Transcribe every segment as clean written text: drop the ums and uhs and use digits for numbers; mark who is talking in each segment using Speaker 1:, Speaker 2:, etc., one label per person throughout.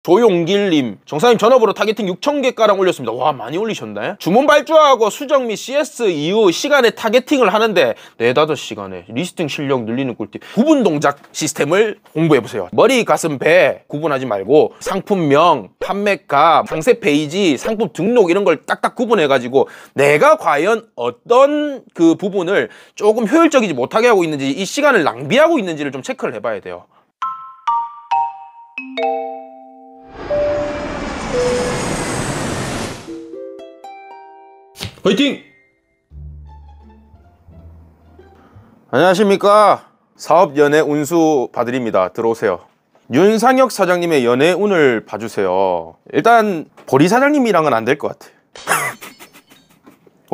Speaker 1: 조용길님, 정사님 전업으로 타겟팅 6,000개가량 올렸습니다. 와, 많이 올리셨네. 주문 발주하고 수정 및 CS 이후 시간에 타겟팅을 하는데 4-5시간에 리스팅 실력 늘리는 꿀팁. 구분 동작 시스템을 공부해보세요. 머리, 가슴, 배 구분하지 말고 상품명, 판매가, 상세 페이지, 상품 등록 이런 걸 딱딱 구분해가지고 내가 과연 어떤 그 부분을 조금 효율적이지 못하게 하고 있는지, 이 시간을 낭비하고 있는지를 좀 체크를 해봐야 돼요. 화이팅! 안녕하십니까. 사업 연애 운수 봐드립니다. 들어오세요. 윤상혁 사장님의 연애 운을 봐주세요. 일단 보리 사장님이랑은 안 될 것 같아.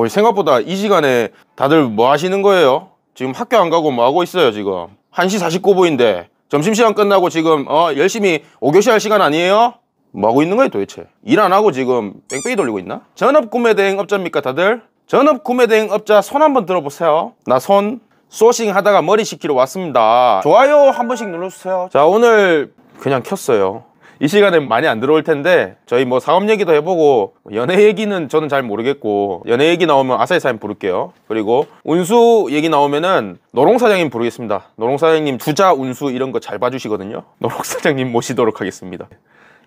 Speaker 1: 생각보다 이 시간에 다들 뭐 하시는 거예요? 지금 학교 안 가고 뭐 하고 있어요 지금? 1시 49분인데 점심시간 끝나고 지금 열심히 5교시 할 시간 아니에요? 뭐 하고 있는 거예요 도대체? 일 안 하고 지금 뺑뺑이 돌리고 있나? 전업구매대행업자입니까 다들? 전업구매대행업자 손 한번 들어보세요. 나 손 소싱 하다가 머리 식히러 왔습니다. 좋아요 한 번씩 눌러주세요. 자, 오늘 그냥 켰어요. 이 시간에 많이 안 들어올 텐데 저희 뭐 사업 얘기도 해보고, 연애 얘기는 저는 잘 모르겠고, 연애 얘기 나오면 아사히 사장님 부를게요. 그리고 운수 얘기 나오면은 노롱 사장님 부르겠습니다. 노롱 사장님 투자 운수 이런 거 잘 봐주시거든요. 노롱 사장님 모시도록 하겠습니다.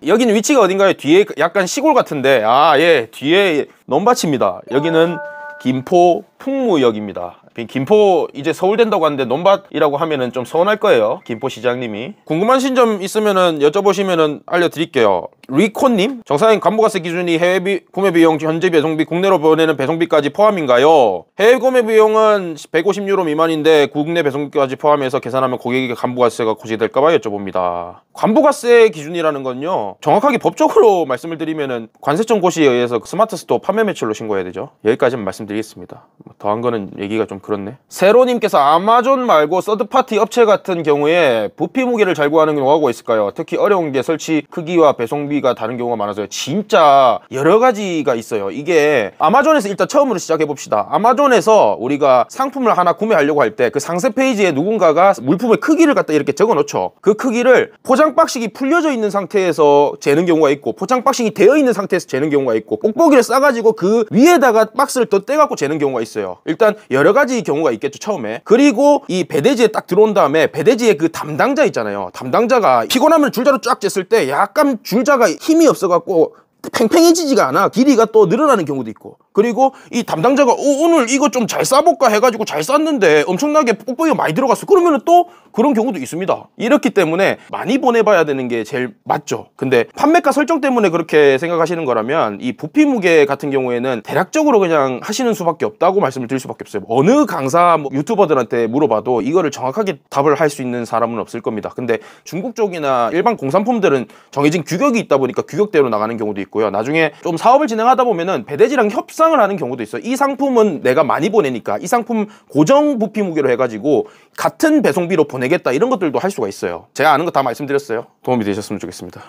Speaker 1: 여기는 위치가 어딘가요? 뒤에 약간 시골 같은데, 예, 뒤에 논밭입니다. 여기는 김포 풍무역입니다. 김포 이제 서울 된다고 하는데 논밭이라고 하면은 좀 서운할 거예요. 김포 시장님이. 궁금하신 점 있으면은 여쭤보시면은 알려드릴게요. 리코님, 정사님 간부가세 기준이 해외 구매 비용, 현지 배송비, 국내로 보내는 배송비까지 포함인가요? 해외 구매 비용은 150유로 미만인데 국내 배송비까지 포함해서 계산하면 고객에게 간부가세가 고지될까봐 여쭤봅니다. 간부가세 기준이라는 건요, 정확하게 법적으로 말씀을 드리면은 관세청고시에 의해서 스마트 스토어 판매 매출로 신고해야 되죠. 여기까지만 말씀드리겠습니다. 더한 거는 얘기가 좀 그렇네. 세로님께서 아마존 말고 서드파티 업체 같은 경우에 부피 무게를 잘 구하는 경우가 있을까요? 특히 어려운 게 설치 크기와 배송비가 다른 경우가 많아서요. 진짜 여러 가지가 있어요. 이게 아마존에서 일단 처음으로 시작해 봅시다. 아마존에서 우리가 상품을 하나 구매하려고 할 때 그 상세 페이지에 누군가가 물품의 크기를 갖다 이렇게 적어 놓죠. 그 크기를 포장 박식이 풀려져 있는 상태에서 재는 경우가 있고, 포장 박식이 되어 있는 상태에서 재는 경우가 있고, 뽁뽁이를 싸가지고 그 위에다가 박스를 더 떼갖고 재는 경우가 있어요. 일단 여러 가지 경우가 있겠죠 처음에. 그리고 이 배대지에 딱 들어온 다음에 배대지에 그 담당자 있잖아요. 담당자가 피곤하면 줄자로 쫙 쟀을 때 약간 줄자가 힘이 없어갖고 팽팽해지지가 않아. 길이가 또 늘어나는 경우도 있고. 그리고 이 담당자가 오늘 이거 좀 잘 싸볼까 해가지고 잘 쌌는데 엄청나게 뽁뽁이가 많이 들어갔어. 그러면은 또 그런 경우도 있습니다. 이렇기 때문에 많이 보내봐야 되는 게 제일 맞죠. 근데 판매가 설정 때문에 그렇게 생각하시는 거라면 이 부피 무게 같은 경우에는 대략적으로 그냥 하시는 수밖에 없다고 말씀을 드릴 수밖에 없어요. 어느 강사 유튜버들한테 물어봐도 이거를 정확하게 답을 할 수 있는 사람은 없을 겁니다. 근데 중국 쪽이나 일반 공산품들은 정해진 규격이 있다 보니까 규격대로 나가는 경우도 있고요. 나중에 좀 사업을 진행하다 보면은 배대지랑 협상을 하는 경우도 있어요. 이 상품은 내가 많이 보내니까 이 상품 고정 부피 무게로 해가지고 같은 배송비로 보내겠다, 이런 것들도 할 수가 있어요. 제가 아는 거 다 말씀드렸어요. 도움이 되셨으면 좋겠습니다.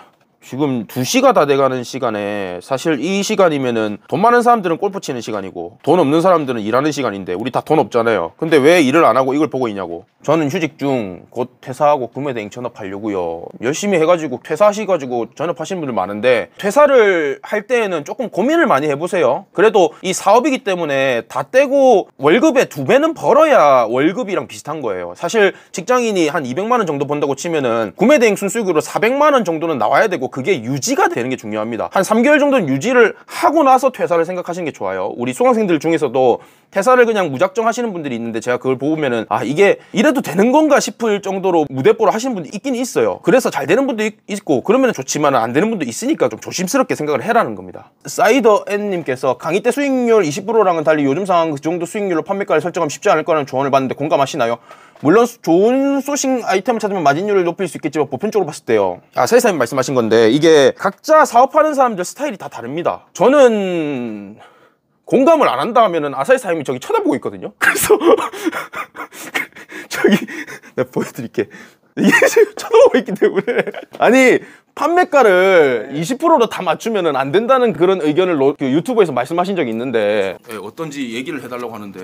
Speaker 1: 지금 2시가 다 돼가는 시간에 사실 이 시간이면은 돈 많은 사람들은 골프 치는 시간이고 돈 없는 사람들은 일하는 시간인데 우리 다 돈 없잖아요. 근데 왜 일을 안 하고 이걸 보고 있냐고. 저는 휴직 중 곧 퇴사하고 구매대행 전업하려고요. 열심히 해가지고 퇴사하시가지고 전업하시는 분들 많은데, 퇴사를 할 때에는 조금 고민을 많이 해보세요. 그래도 이 사업이기 때문에 다 떼고 월급의 2배는 벌어야 월급이랑 비슷한 거예요. 사실 직장인이 한 200만 원 정도 번다고 치면은 구매대행 순수익으로 400만 원 정도는 나와야 되고, 그게 유지가 되는 게 중요합니다. 한 3개월 정도는 유지를 하고 나서 퇴사를 생각하시는 게 좋아요. 우리 수강생들 중에서도 퇴사를 그냥 무작정 하시는 분들이 있는데, 제가 그걸 보면은 이게 이래도 되는 건가 싶을 정도로 무대뽀로 하시는 분들이 있긴 있어요. 그래서 잘 되는 분도 있고 그러면 좋지만 안 되는 분도 있으니까 좀 조심스럽게 생각을 해라는 겁니다. 사이더 N님께서 강의 때 수익률 20%랑은 달리 요즘 상황 그 정도 수익률로 판매가를 설정하면 쉽지 않을 거라는 조언을 받는데 공감하시나요? 물론 좋은 소싱 아이템을 찾으면 마진율을 높일 수 있겠지만 보편적으로 봤을 때요, 사회사님 말씀하신 건데 이게 각자 사업하는 사람들 스타일이 다 다릅니다. 저는 공감을 안 한다 하면은 아사히 사장님이 저기 쳐다보고 있거든요. 그래서 저기 내가 보여드릴게. 이게 지금 쳐다보고 있기 때문에. 아니, 판매가를 20%로 다 맞추면은 안 된다는 그런 의견을 그 유튜브에서 말씀하신 적이 있는데, 어떤지 얘기를 해달라고 하는데,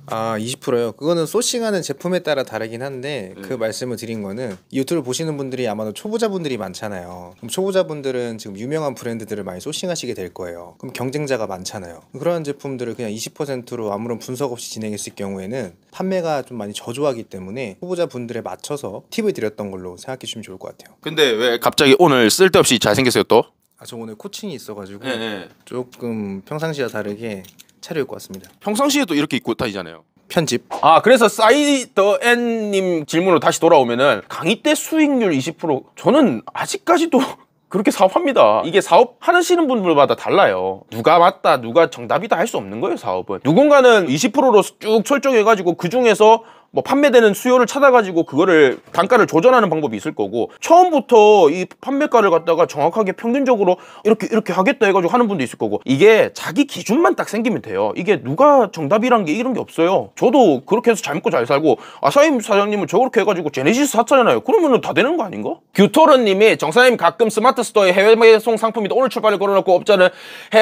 Speaker 2: 아, 20%요? 그거는 소싱하는 제품에 따라 다르긴 한데 그 말씀을 드린 거는 유튜브를 보시는 분들이 아마도 초보자분들이 많잖아요. 그럼 초보자분들은 지금 유명한 브랜드들을 많이 소싱하시게 될 거예요. 그럼 경쟁자가 많잖아요. 그런 제품들을 그냥 20%로 아무런 분석 없이 진행했을 경우에는 판매가 좀 많이 저조하기 때문에 초보자분들에 맞춰서 팁을 드렸던 걸로 생각해 주시면 좋을 것 같아요.
Speaker 1: 근데 왜 갑자기 오늘 쓸데없이 잘생겼어요 또?
Speaker 2: 아, 저 오늘 코칭이 있어가지고
Speaker 1: 네.
Speaker 2: 조금 평상시와 다르게 차려입고 왔습니다.
Speaker 1: 평상시에도 이렇게 입고 다니잖아요.
Speaker 2: 편집.
Speaker 1: 아, 그래서 사이더 N님 질문으로 다시 돌아오면은 강의 때 수익률 20% 저는 아직까지도 그렇게 사업합니다. 이게 사업하시는 분들마다 달라요. 누가 맞다, 누가 정답이다 할 수 없는 거예요, 사업은. 누군가는 20%로 쭉 설정해가지고 그 중에서 뭐 판매되는 수요를 찾아가지고 그거를 단가를 조절하는 방법이 있을 거고, 처음부터 이 판매가를 갖다가 정확하게 평균적으로 이렇게 하겠다 해가지고 하는 분도 있을 거고, 이게 자기 기준만 딱 생기면 돼요. 이게 누가 정답이란 게 이런 게 없어요. 저도 그렇게 해서 잘 먹고 잘 살고, 아사히 사장님은 저렇게 해가지고 제네시스 샀잖아요. 그러면은 다 되는 거 아닌가? 규토르님이 정사님 가끔 스마트 스토어에 해외 배송 상품이 오늘 출발을 걸어놓고 업자는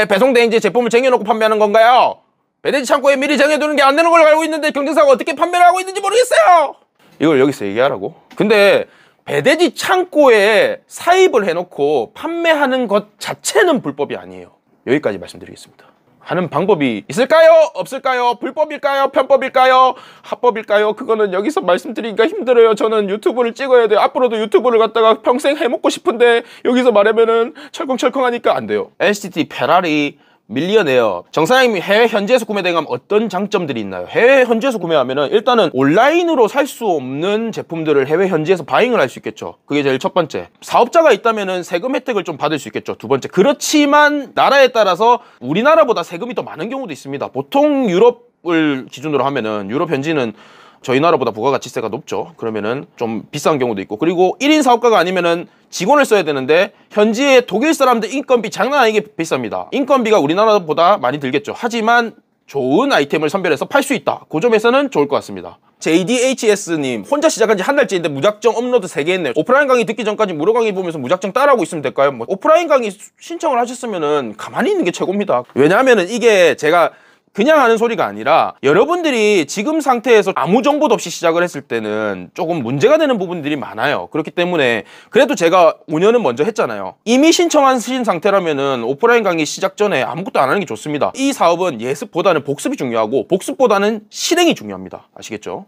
Speaker 1: 배송 대행지 제품을 쟁여놓고 판매하는 건가요? 배대지 창고에 미리 정해두는 게 안 되는 걸로 알고 있는데 경쟁사가 어떻게 판매를 하고 있는지 모르겠어요. 이걸 여기서 얘기하라고? 근데 배대지 창고에 사입을 해놓고 판매하는 것 자체는 불법이 아니에요. 여기까지 말씀드리겠습니다. 하는 방법이 있을까요? 없을까요? 불법일까요? 편법일까요? 합법일까요? 그거는 여기서 말씀드리기가 힘들어요. 저는 유튜브를 찍어야 돼요. 앞으로도 유튜브를 갖다가 평생 해먹고 싶은데 여기서 말하면은 철컹철컹하니까 안 돼요. NCT, 페라리, 밀리어네어. 정사장님이 해외 현지에서 구매 대행하면 어떤 장점들이 있나요? 해외 현지에서 구매하면은 일단은 온라인으로 살 수 없는 제품들을 해외 현지에서 바잉을 할 수 있겠죠. 그게 제일 첫 번째. 사업자가 있다면은 세금 혜택을 좀 받을 수 있겠죠. 두 번째. 그렇지만 나라에 따라서 우리나라보다 세금이 더 많은 경우도 있습니다. 보통 유럽을 기준으로 하면은 유럽 현지는 저희 나라보다 부가가치세가 높죠. 그러면은 좀 비싼 경우도 있고, 그리고 1인 사업가가 아니면은 직원을 써야 되는데 현지의 독일 사람들 인건비 장난 아니게 비쌉니다. 인건비가 우리나라보다 많이 들겠죠. 하지만 좋은 아이템을 선별해서 팔 수 있다. 그 점에서는 좋을 것 같습니다. JDHS님, 혼자 시작한 지 한 달째인데 무작정 업로드 3개 했네요. 오프라인 강의 듣기 전까지 무료 강의 보면서 무작정 따라하고 있으면 될까요? 뭐 오프라인 강의 신청을 하셨으면은 가만히 있는 게 최고입니다. 왜냐하면은 이게 제가 그냥 하는 소리가 아니라 여러분들이 지금 상태에서 아무 정보도 없이 시작을 했을 때는 조금 문제가 되는 부분들이 많아요. 그렇기 때문에 그래도 제가 5년은 먼저 했잖아요. 이미 신청하신 상태라면은 오프라인 강의 시작 전에 아무것도 안 하는 게 좋습니다. 이 사업은 예습보다는 복습이 중요하고 복습보다는 실행이 중요합니다. 아시겠죠?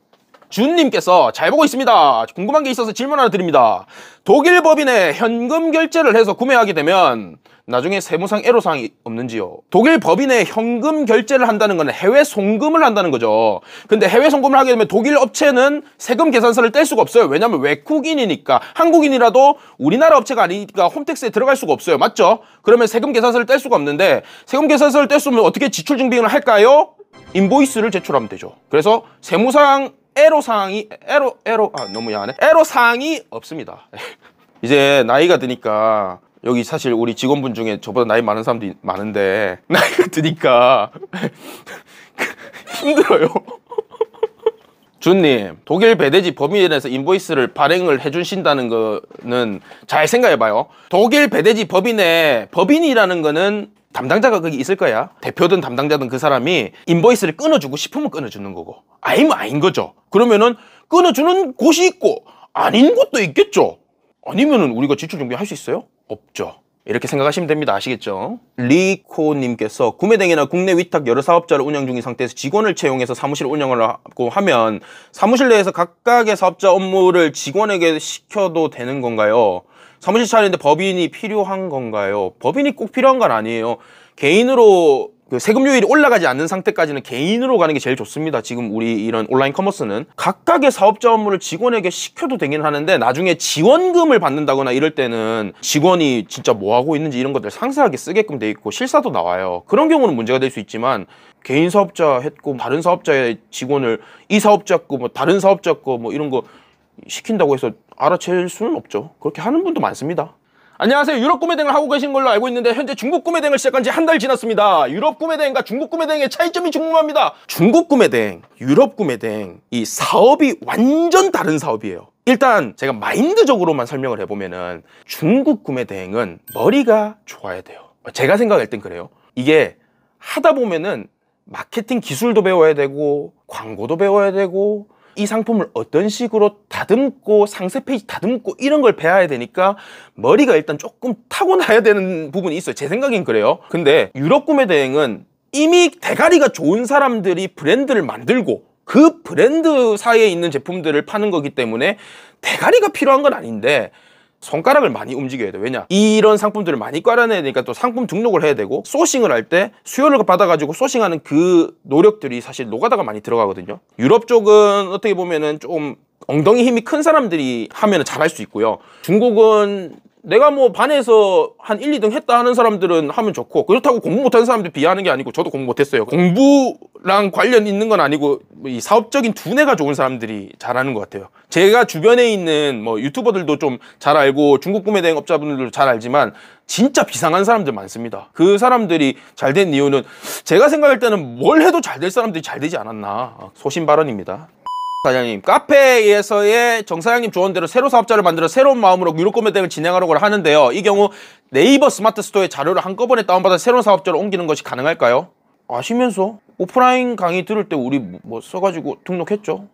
Speaker 1: 준님께서 잘 보고 있습니다. 궁금한 게 있어서 질문 하나 드립니다. 독일 법인에 현금 결제를 해서 구매하게 되면 나중에 세무상 애로사항이 없는지요? 독일 법인에 현금 결제를 한다는 건 해외 송금을 한다는 거죠. 근데 해외 송금을 하게 되면 독일 업체는 세금 계산서를 뗄 수가 없어요. 왜냐면 외국인이니까. 한국인이라도 우리나라 업체가 아니니까 홈택스에 들어갈 수가 없어요. 맞죠? 그러면 세금 계산서를 뗄 수가 없는데, 세금 계산서를 뗄 수 없으면 어떻게 지출 증빙을 할까요? 인보이스를 제출하면 되죠. 그래서 세무상 애로사항이 너무 야하네. 애로사항이 없습니다. 이제 나이가 드니까, 여기 사실 우리 직원분 중에 저보다 나이 많은 사람도 많은데 나이가 드니까 힘들어요. 준님, 독일 배대지 법인에서 인보이스를 발행을 해주신다는 거는 잘 생각해봐요. 독일 배대지 법인에 법인이라는 거는 담당자가 거기 있을 거야. 대표든 담당자든 그 사람이 인보이스를 끊어주고 싶으면 끊어주는 거고, 아니면 아닌 거죠. 그러면은 끊어주는 곳이 있고 아닌 곳도 있겠죠. 아니면은 우리가 지출 준비할 수 있어요? 없죠. 이렇게 생각하시면 됩니다. 아시겠죠? 리코님께서 구매대행이나 국내 위탁 여러 사업자를 운영 중인 상태에서 직원을 채용해서 사무실 운영을 하고 하면 사무실 내에서 각각의 사업자 업무를 직원에게 시켜도 되는 건가요? 사무실 차리는데 법인이 필요한 건가요? 법인이 꼭 필요한 건 아니에요. 개인으로 그 세금료율이 올라가지 않는 상태까지는 개인으로 가는 게 제일 좋습니다. 지금 우리 이런 온라인 커머스는 각각의 사업자 업무를 직원에게 시켜도 되긴 하는데, 나중에 지원금을 받는다거나 이럴 때는 직원이 진짜 뭐 하고 있는지 이런 것들 상세하게 쓰게끔 돼 있고 실사도 나와요. 그런 경우는 문제가 될 수 있지만, 개인 사업자 했고 다른 사업자의 직원을 이 사업자 거 뭐 다른 사업자 거 뭐 이런 거 시킨다고 해서 알아챌 수는 없죠. 그렇게 하는 분도 많습니다. 안녕하세요. 유럽 구매대행을 하고 계신 걸로 알고 있는데 현재 중국 구매대행을 시작한 지 한 달 지났습니다. 유럽 구매대행과 중국 구매대행의 차이점이 궁금합니다. 중국 구매대행, 유럽 구매대행, 이 사업이 완전 다른 사업이에요. 일단 제가 마인드적으로만 설명을 해보면은 중국 구매대행은 머리가 좋아야 돼요. 제가 생각할 땐 그래요. 이게 하다 보면은 마케팅 기술도 배워야 되고 광고도 배워야 되고 이 상품을 어떤 식으로 다듬고 상세 페이지 다듬고 이런 걸 배워야 되니까 머리가 일단 조금 타고나야 되는 부분이 있어요. 제 생각엔 그래요. 근데 유럽 구매 대행은 이미 대가리가 좋은 사람들이 브랜드를 만들고 그 브랜드 사이에 있는 제품들을 파는 거기 때문에 대가리가 필요한 건 아닌데 손가락을 많이 움직여야 돼. 왜냐? 이런 상품들을 많이 깔아내야 되니까 또 상품 등록을 해야 되고 소싱을 할 때 수요를 받아가지고 소싱하는 그 노력들이 사실 노가다가 많이 들어가거든요. 유럽 쪽은 어떻게 보면은 좀 엉덩이 힘이 큰 사람들이 하면은 잘할 수 있고요. 중국은 내가 뭐 반에서 한 1, 2등 했다 하는 사람들은 하면 좋고 그렇다고 공부 못하는 사람들 비하하는 게 아니고 저도 공부 못했어요. 공부랑 관련 있는 건 아니고 이 사업적인 두뇌가 좋은 사람들이 잘하는 것 같아요. 제가 주변에 있는 뭐 유튜버들도 좀 잘 알고 중국 구매 대행 업자분들도 잘 알지만 진짜 비상한 사람들 많습니다. 그 사람들이 잘 된 이유는 제가 생각할 때는 뭘 해도 잘 될 사람들이 잘 되지 않았나. 소신 발언입니다. 사장님, 카페에서의 정 사장님 조언대로 새로 사업자를 만들어 새로운 마음으로 유럽 구매 대행을 진행하려고 하는데요. 이 경우 네이버 스마트 스토어의 자료를 한꺼번에 다운받아 새로운 사업자로 옮기는 것이 가능할까요? 아시면서 오프라인 강의 들을 때 우리 뭐 써가지고 등록했죠.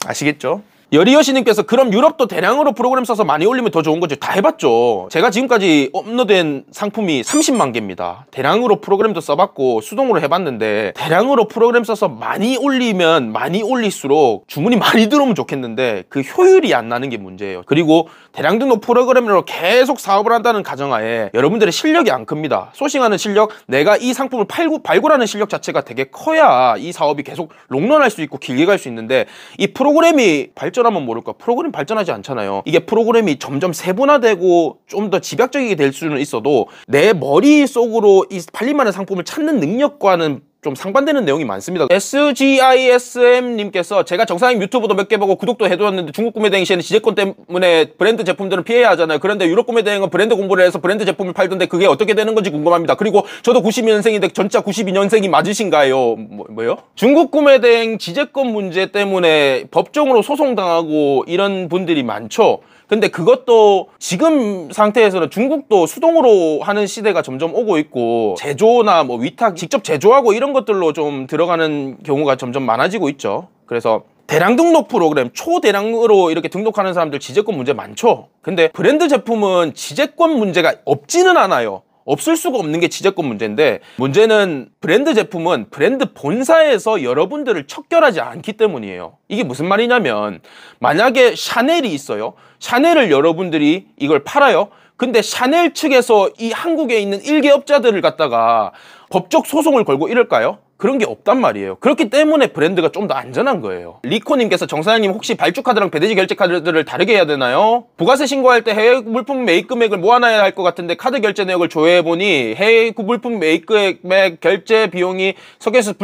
Speaker 1: 아시겠죠? 여리여시님께서 그럼 유럽도 대량으로 프로그램 써서 많이 올리면 더 좋은 거죠. 다 해봤죠. 제가 지금까지 업로드된 상품이 30만 개입니다. 대량으로 프로그램도 써봤고 수동으로 해봤는데 대량으로 프로그램 써서 많이 올리면 많이 올릴수록 주문이 많이 들어오면 좋겠는데 그 효율이 안 나는 게 문제예요. 그리고 대량 등록 프로그램으로 계속 사업을 한다는 가정하에 여러분들의 실력이 안 큽니다. 소싱하는 실력, 내가 이 상품을 발굴하는 실력 자체가 되게 커야 이 사업이 계속 롱런할 수 있고 길게 갈 수 있는데 이 프로그램이 발전하면 모를까 프로그램 발전하지 않잖아요. 이게 프로그램이 점점 세분화되고 좀 더 집약적이게 될 수는 있어도 내 머릿속으로 이 팔릴만한 상품을 찾는 능력과는 좀 상반되는 내용이 많습니다. SGISM님께서 제가 정사님 유튜브도 몇 개 보고 구독도 해두었는데 중국 구매 대행 시에는 지재권 때문에 브랜드 제품들은 피해야 하잖아요. 그런데 유럽 구매 대행은 브랜드 공부를 해서 브랜드 제품을 팔던데 그게 어떻게 되는 건지 궁금합니다. 그리고 저도 92년생인데 전짜 92년생이 맞으신가요? 뭐요? 중국 구매 대행 지재권 문제 때문에 법정으로 소송당하고 이런 분들이 많죠. 근데 그것도 지금 상태에서는 중국도 수동으로 하는 시대가 점점 오고 있고 제조나 뭐 위탁 직접 제조하고 이런 것들로 좀 들어가는 경우가 점점 많아지고 있죠. 그래서 대량 등록 프로그램 초대량으로 이렇게 등록하는 사람들 지재권 문제 많죠. 근데 브랜드 제품은 지재권 문제가 없지는 않아요. 없을 수가 없는 게 지재권 문제인데 문제는 브랜드 제품은 브랜드 본사에서 여러분들을 척결하지 않기 때문이에요. 이게 무슨 말이냐면 만약에 샤넬이 있어요. 샤넬을 여러분들이 이걸 팔아요. 근데 샤넬 측에서 이 한국에 있는 1개 업자들을 갖다가 법적 소송을 걸고 이럴까요? 그런 게 없단 말이에요. 그렇기 때문에 브랜드가 좀 더 안전한 거예요. 리코님께서 정사장님 혹시 발주카드랑 배대지 결제카드를 다르게 해야 되나요? 부가세 신고할 때 해외 물품 매입 금액을 모아놔야 할 것 같은데 카드 결제 내역을 조회해보니 해외 물품 매입 금액 결제 비용이 석에서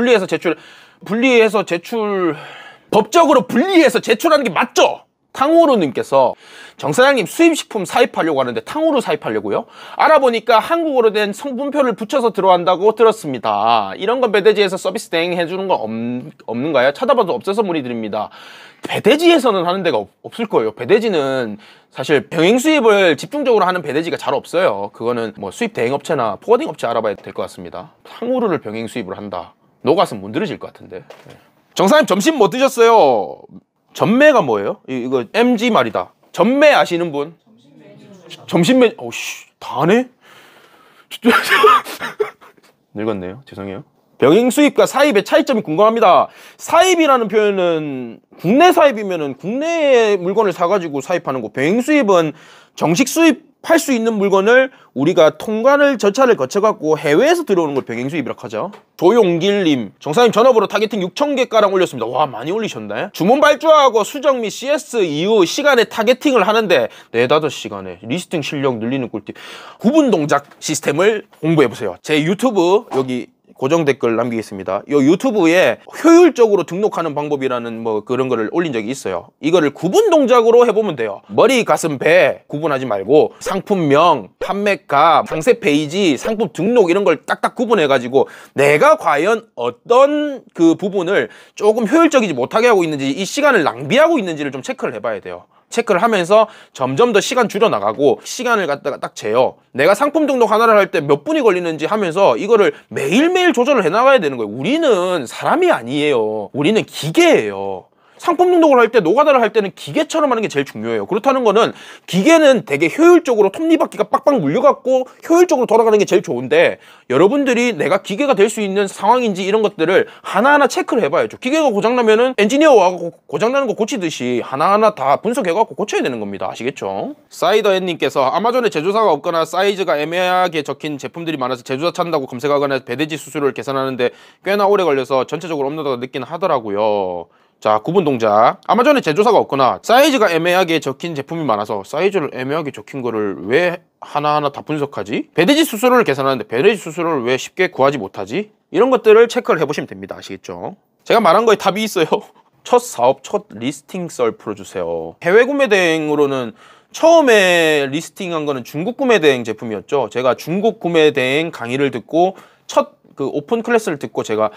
Speaker 1: 분리해서 제출 법적으로 분리해서 제출하는 게 맞죠? 탕후루님께서 정사장님 수입식품 사입하려고 하는데 탕후루 사입하려고요? 알아보니까 한국어로 된 성분표를 붙여서 들어간다고 들었습니다. 이런 건 배대지에서 서비스 대행해주는 건 없는가요? 찾아봐도 없어서 문의드립니다. 배대지에서는 하는 데가 없을 거예요. 배대지는 사실 병행 수입을 집중적으로 하는 배대지가 잘 없어요. 그거는 뭐 수입 대행업체나 포워딩 업체 알아봐야 될 것 같습니다. 탕후루를 병행 수입을 한다. 녹아서 문드러질 것 같은데. 네. 정사장님 점심 뭐 드셨어요? 전매가 뭐예요? 이거 MG 말이다. 전매 아시는 분? 점심 메뉴. 어우씨, 다 하네? 늙었네요. 죄송해요. 병행 수입과 사입의 차이점이 궁금합니다. 사입이라는 표현은 국내 사입이면은 국내의 물건을 사가지고 사입하는 거. 병행 수입은 정식 수입할 수 있는 물건을 우리가 통관을 절차를 거쳐갖고 해외에서 들어오는 걸 병행 수입이라고 하죠. 조용길님, 정사님 전업으로 타겟팅 6,000개가량 올렸습니다. 와, 많이 올리셨네. 주문 발주하고 수정 및 CS 이후 시간에 타겟팅을 하는데 4-5시간에 리스팅 실력 늘리는 꿀팁. 구분 동작 시스템을 공부해보세요. 제 유튜브 여기 고정 댓글 남기겠습니다. 이 유튜브에 효율적으로 등록하는 방법이라는 뭐 그런 거를 올린 적이 있어요. 이거를 구분 동작으로 해보면 돼요. 머리, 가슴, 배 구분하지 말고 상품명, 판매가, 상세 페이지, 상품 등록 이런 걸 딱딱 구분해가지고 내가 과연 어떤 그 부분을 조금 효율적이지 못하게 하고 있는지 이 시간을 낭비하고 있는지를 좀 체크를 해봐야 돼요. 체크를 하면서 점점 더 시간 줄여나가고 시간을 갖다가 딱 재요. 내가 상품 등록 하나를 할 때 몇 분이 걸리는지 하면서 이거를 매일매일 조절을 해나가야 되는 거예요. 우리는 사람이 아니에요. 우리는 기계예요. 상품 등록을 할 때 노가다를 할 때는 기계처럼 하는 게 제일 중요해요. 그렇다는 거는 기계는 되게 효율적으로 톱니바퀴가 빡빡 물려갖고 효율적으로 돌아가는 게 제일 좋은데 여러분들이 내가 기계가 될 수 있는 상황인지 이런 것들을 하나하나 체크를 해봐야죠. 기계가 고장나면은 엔지니어 와갖고 고장나는 거 고치듯이 하나하나 다 분석해갖고 고쳐야 되는 겁니다. 아시겠죠? 사이더앤님께서 아마존에 제조사가 없거나 사이즈가 애매하게 적힌 제품들이 많아서 제조사 찾는다고 검색하거나 배대지 수수료를 계산하는데 꽤나 오래 걸려서 전체적으로 없는다고 느끼는 하더라고요. 자, 구분 동작. 아마존에 제조사가 없거나 사이즈가 애매하게 적힌 제품이 많아서 사이즈를 애매하게 적힌 거를 왜 하나하나 다 분석하지? 배대지 수수료를 계산하는데 배대지 수수료를 왜 쉽게 구하지 못하지? 이런 것들을 체크를 해보시면 됩니다. 아시겠죠? 제가 말한 거에 답이 있어요. 첫 사업, 첫 리스팅 썰 풀어주세요. 해외 구매 대행으로는 처음에 리스팅한 거는 중국 구매 대행 제품이었죠. 제가 중국 구매 대행 강의를 듣고 첫 그 오픈 클래스를 듣고 제가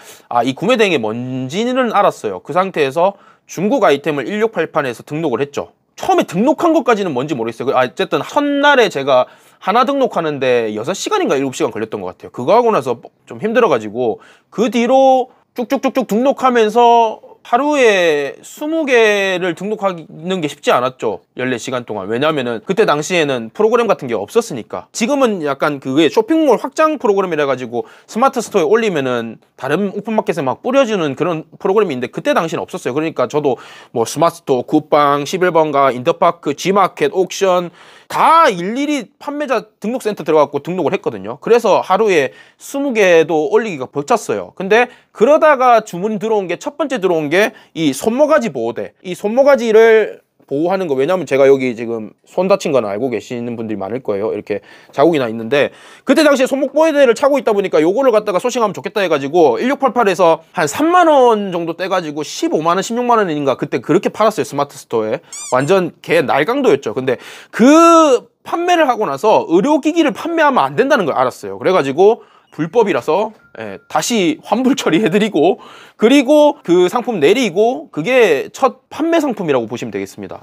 Speaker 1: 이 구매 대행이 뭔지는 알았어요. 그 상태에서 중국 아이템을 1688에서 등록을 했죠. 처음에 등록한 것까지는 뭔지 모르겠어요. 어쨌든 첫날에 제가 하나 등록하는데 6시간인가 7시간 걸렸던 것 같아요. 그거 하고 나서 좀 힘들어가지고 그 뒤로 쭉쭉쭉쭉 등록하면서 하루에 20개를 등록하는 게 쉽지 않았죠. 14시간 동안. 왜냐면은 그때 당시에는 프로그램 같은 게 없었으니까. 지금은 약간 그게 쇼핑몰 확장 프로그램이라 가지고 스마트 스토어에 올리면은 다른 오픈마켓에 막 뿌려주는 그런 프로그램이 있는데 그때 당시는 없었어요. 그러니까 저도 뭐 스마트 스토어, 굿방, 11번가, 인터파크, G마켓, 옥션 다 일일이 판매자 등록센터 들어가고 등록을 했거든요. 그래서 하루에 20개도 올리기가 벅찼어요. 근데 그러다가 주문 들어온 게 첫 번째 들어온 게 이 손모가지 보호대. 이 손모가지를 보호하는 거. 왜냐면 제가 여기 지금 손 다친 건 알고 계시는 분들이 많을 거예요. 이렇게 자국이 나 있는데 그때 당시에 손목 보호대를 차고 있다 보니까 요거를 갖다가 소싱하면 좋겠다 해가지고 1688에서 한 3만 원 정도 떼가지고 15만 원, 16만 원인가 그때 그렇게 팔았어요. 스마트 스토어에. 완전 개 날강도였죠. 근데 그 판매를 하고 나서 의료기기를 판매하면 안 된다는 걸 알았어요. 그래가지고 불법이라서 다시 환불 처리해드리고 그리고 그 상품 내리고 그게 첫 판매 상품이라고 보시면 되겠습니다.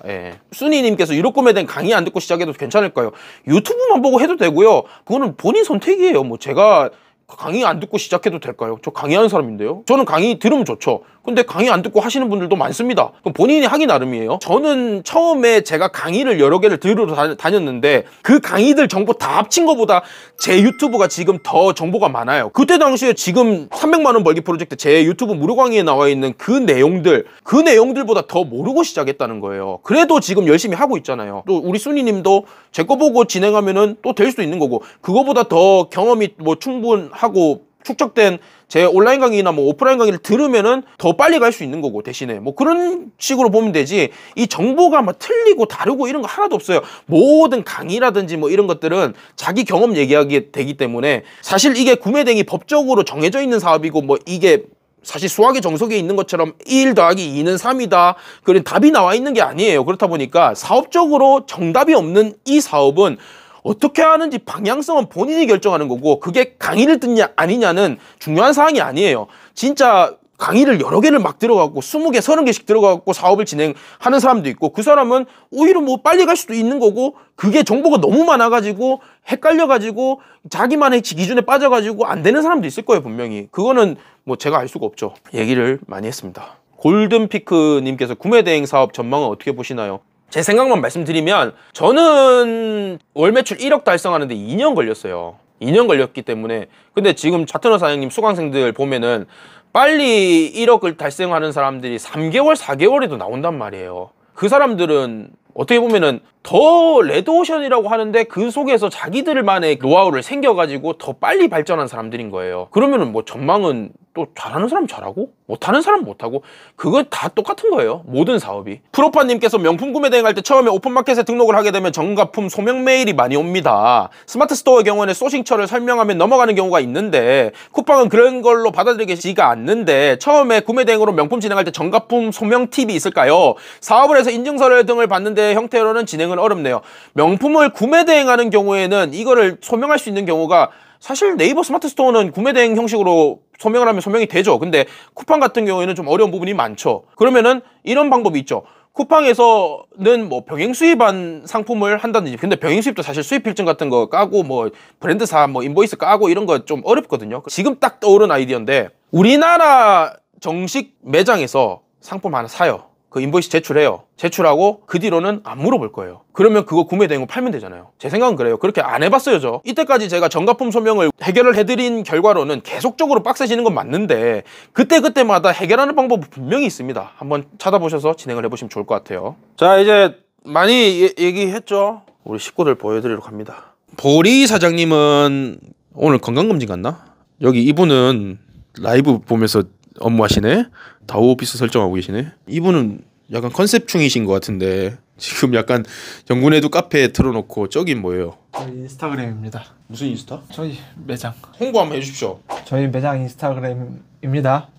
Speaker 1: 순이님께서 유료 구매된 강의 안 듣고 시작해도 괜찮을까요? 유튜브만 보고 해도 되고요. 그거는 본인 선택이에요. 뭐 제가 강의 안 듣고 시작해도 될까요? 저 강의하는 사람인데요. 저는 강의 들으면 좋죠. 근데 강의 안 듣고 하시는 분들도 많습니다. 그럼 본인이 하기 나름이에요. 저는 처음에 제가 강의를 여러 개를 들으러 다녔는데 그 강의들 정보 다 합친 것보다 제 유튜브가 지금 더 정보가 많아요. 그때 당시에 지금 300만 원 벌기 프로젝트 제 유튜브 무료 강의에 나와 있는 그 내용들보다 더 모르고 시작했다는 거예요. 그래도 지금 열심히 하고 있잖아요. 또 우리 순이님도 제 거 보고 진행하면은 또 될 수도 있는 거고 그거보다 더 경험이 뭐 충분하고 축적된 제 온라인 강의나 뭐 오프라인 강의를 들으면은 더 빨리 갈 수 있는 거고 대신에 뭐 그런 식으로 보면 되지 이 정보가 막 틀리고 다르고 이런 거 하나도 없어요. 모든 강의라든지 뭐 이런 것들은 자기 경험 얘기하게 되기 때문에 사실 이게 구매 대행이 법적으로 정해져 있는 사업이고 뭐 이게 사실 수학의 정석에 있는 것처럼 1 더하기 2는 3이다. 그런 답이 나와 있는 게 아니에요. 그렇다 보니까 사업적으로 정답이 없는 이 사업은 어떻게 하는지 방향성은 본인이 결정하는 거고 그게 강의를 듣냐 아니냐는 중요한 사항이 아니에요. 진짜 강의를 여러 개를 막 들어가고 20개, 30개씩 들어가고 사업을 진행하는 사람도 있고 그 사람은 오히려 뭐 빨리 갈 수도 있는 거고 그게 정보가 너무 많아가지고 헷갈려가지고 자기만의 기준에 빠져가지고 안 되는 사람도 있을 거예요. 분명히. 그거는 뭐 제가 알 수가 없죠. 얘기를 많이 했습니다. 골든피크님께서 구매대행 사업 전망은 어떻게 보시나요? 제 생각만 말씀드리면 저는 월 매출 1억 달성하는데 2년 걸렸어요. 2년 걸렸기 때문에 근데 지금 차트너 사장님 수강생들 보면은 빨리 1억을 달성하는 사람들이 3개월, 4개월에도 나온단 말이에요. 그 사람들은 어떻게 보면은 더 레드오션이라고 하는데 그 속에서 자기들만의 노하우를 생겨가지고 더 빨리 발전한 사람들인 거예요. 그러면은 뭐 전망은 또 잘하는 사람 잘하고 못하는 사람 못하고 그건 다 똑같은 거예요. 모든 사업이. 프로파님께서 명품 구매 대행할 때 처음에 오픈마켓에 등록을 하게 되면 정가품 소명 메일이 많이 옵니다. 스마트 스토어의 경우에는 소싱처를 설명하면 넘어가는 경우가 있는데 쿠팡은 그런 걸로 받아들이지가 않는데 처음에 구매 대행으로 명품 진행할 때 정가품 소명 팁이 있을까요? 사업을 해서 인증서 등을 받는데 형태로는 진행을 대행은 어렵네요. 명품을 구매 대행하는 경우에는 이거를 소명할 수 있는 경우가 사실 네이버 스마트 스토어는 구매 대행 형식으로 소명을 하면 소명이 되죠. 근데 쿠팡 같은 경우에는 좀 어려운 부분이 많죠. 그러면은 이런 방법이 있죠. 쿠팡에서는 뭐 병행 수입한 상품을 한다든지, 근데 병행 수입도 사실 수입 필증 같은 거 까고 뭐 브랜드사 뭐 인보이스 까고 이런 거 좀 어렵거든요. 지금 딱 떠오른 아이디어인데, 우리나라 정식 매장에서 상품 하나 사요. 그 인보이스 제출해요. 제출하고 그 뒤로는 안 물어볼 거예요. 그러면 그거 구매 대행으로 팔면 되잖아요. 제 생각은 그래요. 그렇게 안 해봤어요, 저. 이때까지 제가 정가품 소명을 해결을 해드린 결과로는 계속적으로 빡세지는 건 맞는데 그때마다 해결하는 방법은 분명히 있습니다. 한번 찾아보셔서 진행을 해보시면 좋을 것 같아요. 자, 이제 많이 얘기했죠. 우리 식구들 보여드리러 갑니다. 보리 사장님은 오늘 건강검진 갔나? 여기 이분은 라이브 보면서 업무하시네. 다우 오피스 설정하고 계시네. 이분은 약간 컨셉충이신 것 같은데 지금 약간 영군에도 카페에 틀어놓고 저긴 뭐예요?
Speaker 3: 저희 인스타그램입니다.
Speaker 1: 무슨 인스타?
Speaker 3: 저희 매장.
Speaker 1: 홍보 한번 해주십시오.
Speaker 3: 저희 매장 인스타그램입니다.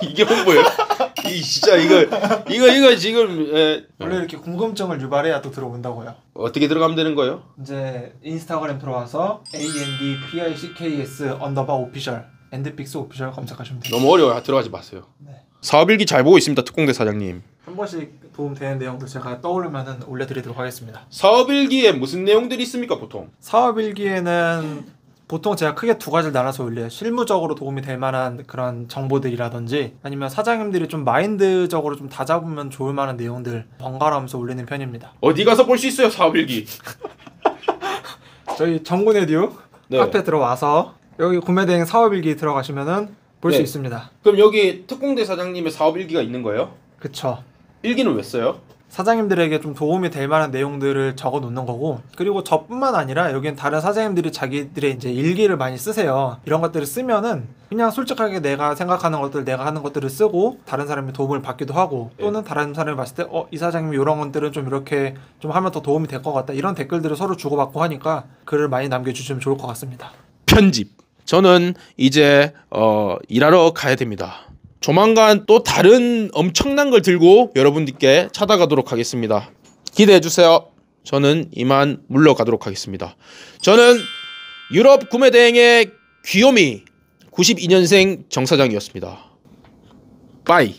Speaker 1: 이게 홍보예요? 이 진짜 이거 지금
Speaker 3: 원래 이렇게 궁금증을 유발해야 또 들어온다고요.
Speaker 1: 어떻게 들어가면 되는 거예요?
Speaker 3: 이제 인스타그램 들어와서 ANDPICKS_official 엔드픽스 오피셜 검색하시면 돼요.
Speaker 1: 너무 어려워요. 들어가지 마세요.
Speaker 3: 네.
Speaker 1: 사업일기 잘 보고 있습니다. 특공대 사장님.
Speaker 3: 한 번씩 도움되는 내용도 제가 떠오르면 올려드리도록 하겠습니다.
Speaker 1: 사업일기에 무슨 내용들이 있습니까, 보통?
Speaker 3: 사업일기에는 보통 제가 크게 두 가지를 나눠서 올려요. 실무적으로 도움이 될 만한 그런 정보들이라든지 아니면 사장님들이 좀 마인드적으로 좀 다잡으면 좋을 만한 내용들 번갈아가면서 올리는 편입니다.
Speaker 1: 어디 가서 볼 수 있어요, 사업일기?
Speaker 3: 저희 정군에듀
Speaker 1: 네.
Speaker 3: 카페 들어와서 여기 구매대행 사업일기 들어가시면은 볼 수
Speaker 1: 네.
Speaker 3: 있습니다.
Speaker 1: 그럼 여기 특공대 사장님의 사업일기가 있는 거예요?
Speaker 3: 그쵸.
Speaker 1: 일기는 왜 써요?
Speaker 3: 사장님들에게 좀 도움이 될 만한 내용들을 적어 놓는 거고, 그리고 저뿐만 아니라 여기는 다른 사장님들이 자기들의 이제 일기를 많이 쓰세요. 이런 것들을 쓰면은 그냥 솔직하게 내가 생각하는 것들, 내가 하는 것들을 쓰고 다른 사람의 도움을 받기도 하고, 또는 다른 사람이 봤을 때 이 사장님이 이런 것들은 좀 이렇게 좀 하면 더 도움이 될 것 같다, 이런 댓글들을 서로 주고받고 하니까 글을 많이 남겨주시면 좋을 것 같습니다.
Speaker 1: 편집. 저는 이제 일하러 가야 됩니다. 조만간 또 다른 엄청난 걸 들고 여러분들께 찾아가도록 하겠습니다. 기대해 주세요. 저는 이만 물러가도록 하겠습니다. 저는 유럽 구매 대행의 귀요미 92년생 정 사장이었습니다. 빠이.